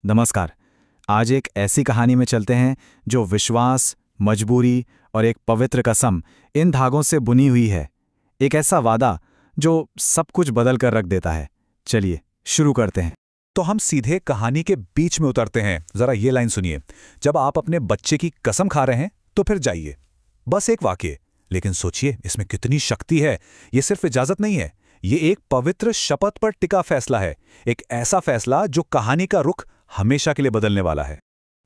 नमस्कार। आज एक ऐसी कहानी में चलते हैं जो विश्वास, मजबूरी और एक पवित्र कसम इन धागों से बुनी हुई है। एक ऐसा वादा जो सब कुछ बदल कर रख देता है। चलिए शुरू करते हैं। तो हम सीधे कहानी के बीच में उतरते हैं। जरा ये लाइन सुनिए। जब आप अपने बच्चे की कसम खा रहे हैं तो फिर जाइए। बस एक वाक्य, लेकिन सोचिए इसमें कितनी शक्ति है। ये सिर्फ इजाजत नहीं है, ये एक पवित्र शपथ पर टिका फैसला है। एक ऐसा फैसला जो कहानी का रुख हमेशा के लिए बदलने वाला है।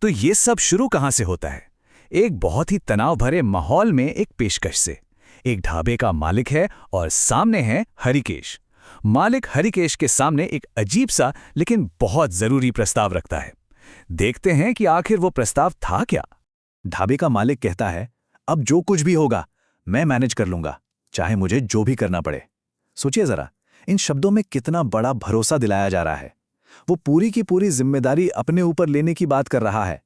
तो ये सब शुरू कहाँ से होता है? एक बहुत ही तनाव भरे माहौल में एक पेशकश से। एक ढाबे का मालिक है और सामने है हरिकेश। मालिक हरिकेश के सामने एक अजीब सा लेकिन बहुत जरूरी प्रस्ताव रखता है। देखते हैं कि आखिर वो प्रस्ताव था क्या। ढाबे का मालिक कहता है, अब जो कुछ भी होगा मैं मैनेज कर लूंगा, चाहे मुझे जो भी करना पड़े। सोचिए जरा, इन शब्दों में कितना बड़ा भरोसा दिलाया जा रहा है। वो पूरी की पूरी जिम्मेदारी अपने ऊपर लेने की बात कर रहा है।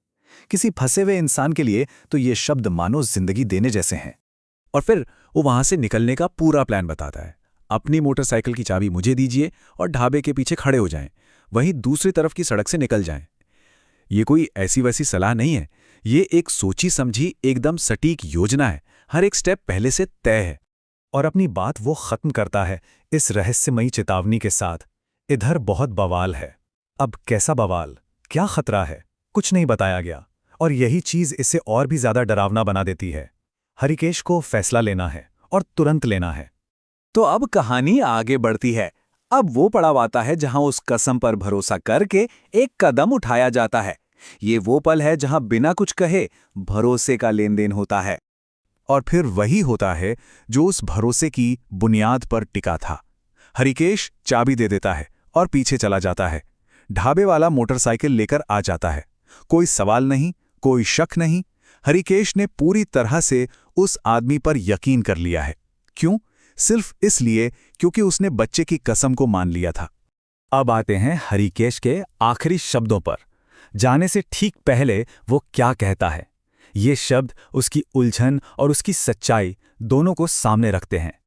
किसी फंसे हुए इंसान के लिए तो ये शब्द मानो जिंदगी देने जैसे हैं। और फिर वो वहां से निकलने का पूरा प्लान बताता है। अपनी मोटरसाइकिल की चाबी मुझे दीजिए और ढाबे के पीछे खड़े हो जाएं, वहीं दूसरी तरफ की सड़क से निकल जाएं। ये कोई ऐसी वैसी सलाह नहीं है, ये एक सोची समझी एकदम सटीक योजना है। हर एक स्टेप पहले से तय है। और अपनी बात वो खत्म करता है इस रहस्यमयी चेतावनी के साथ, इधर बहुत बवाल है। अब कैसा बवाल, क्या खतरा है, कुछ नहीं बताया गया। और यही चीज इसे और भी ज्यादा डरावना बना देती है। हरिकेश को फैसला लेना है और तुरंत लेना है। तो अब कहानी आगे बढ़ती है। अब वो पड़ाव आता है जहां उस कसम पर भरोसा करके एक कदम उठाया जाता है। ये वो पल है जहां बिना कुछ कहे भरोसे का लेन देन होता है। और फिर वही होता है जो उस भरोसे की बुनियाद पर टिका था। हरिकेश चाबी दे देता है और पीछे चला जाता है। ढाबे वाला मोटरसाइकिल लेकर आ जाता है। कोई सवाल नहीं, कोई शक नहीं। हरिकेश ने पूरी तरह से उस आदमी पर यकीन कर लिया है। क्यों? सिर्फ इसलिए क्योंकि उसने बच्चे की कसम को मान लिया था। अब आते हैं हरिकेश के आखिरी शब्दों पर। जाने से ठीक पहले वो क्या कहता है। ये शब्द उसकी उलझन और उसकी सच्चाई दोनों को सामने रखते हैं।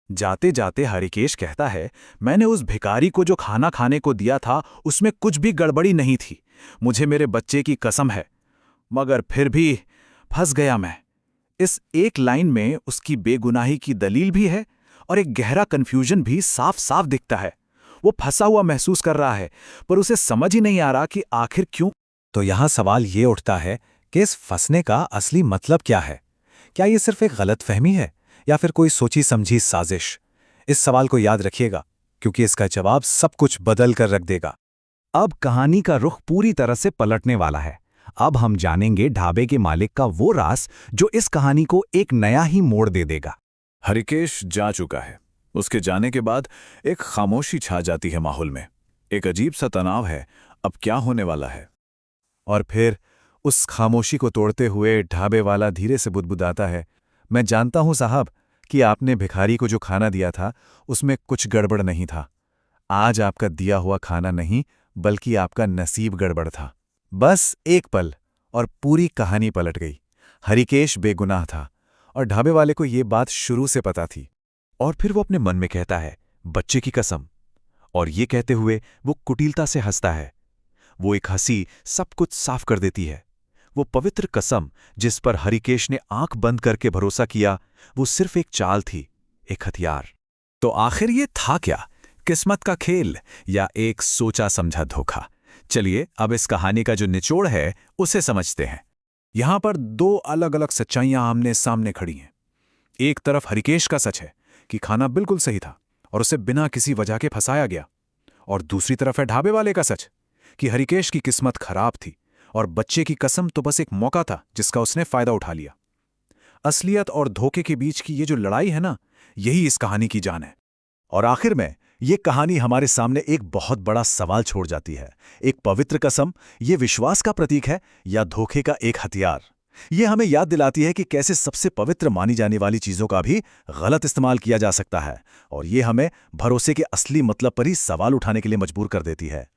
जाते जाते हरिकेश कहता है, मैंने उस भिखारी को जो खाना खाने को दिया था उसमें कुछ भी गड़बड़ी नहीं थी। मुझे मेरे बच्चे की कसम है, मगर फिर भी फंस गया मैं। इस एक लाइन में उसकी बेगुनाही की दलील भी है और एक गहरा कन्फ्यूजन भी साफ साफ दिखता है। वो फंसा हुआ महसूस कर रहा है, पर उसे समझ ही नहीं आ रहा कि आखिर क्यों। तो यहां सवाल ये उठता है कि इस फंसने का असली मतलब क्या है? क्या ये सिर्फ एक गलतफहमी है या फिर कोई सोची समझी साजिश? इस सवाल को याद रखिएगा, क्योंकि इसका जवाब सब कुछ बदल कर रख देगा। अब कहानी का रुख पूरी तरह से पलटने वाला है। अब हम जानेंगे ढाबे के मालिक का वो राज जो इस कहानी को एक नया ही मोड़ दे देगा। हरिकेश जा चुका है। उसके जाने के बाद एक खामोशी छा जाती है माहौल में। एक अजीब सा तनाव है, अब क्या होने वाला है। और फिर उस खामोशी को तोड़ते हुए ढाबे वाला धीरे से बुदबुदाता है, मैं जानता हूं साहब कि आपने भिखारी को जो खाना दिया था उसमें कुछ गड़बड़ नहीं था। आज आपका दिया हुआ खाना नहीं, बल्कि आपका नसीब गड़बड़ था। बस एक पल और पूरी कहानी पलट गई। हरिकेश बेगुनाह था और ढाबे वाले को ये बात शुरू से पता थी। और फिर वो अपने मन में कहता है, बच्चे की कसम। और ये कहते हुए वो कुटिलता से हंसता है। वो एक हंसी सब कुछ साफ कर देती है। वो पवित्र कसम जिस पर हरिकेश ने आंख बंद करके भरोसा किया, वो सिर्फ एक चाल थी, एक हथियार। तो आखिर ये था क्या? किस्मत का खेल या एक सोचा समझा धोखा? चलिए अब इस कहानी का जो निचोड़ है उसे समझते हैं। यहां पर दो अलग अलग सच्चाइयां आमने सामने खड़ी हैं। एक तरफ हरिकेश का सच है कि खाना बिल्कुल सही था और उसे बिना किसी वजह के फंसाया गया। और दूसरी तरफ है ढाबे वाले का सच कि हरिकेश की किस्मत खराब थी और बच्चे की कसम तो बस एक मौका था जिसका उसने फायदा उठा लिया। असलियत और धोखे के बीच की ये जो लड़ाई है ना, यही इस कहानी की जान है। और आखिर में ये कहानी हमारे सामने एक बहुत बड़ा सवाल छोड़ जाती है। एक पवित्र कसम ये विश्वास का प्रतीक है या धोखे का एक हथियार? ये हमें याद दिलाती है कि कैसे सबसे पवित्र मानी जाने वाली चीजों का भी गलत इस्तेमाल किया जा सकता है। और ये हमें भरोसे के असली मतलब पर ही सवाल उठाने के लिए मजबूर कर देती है।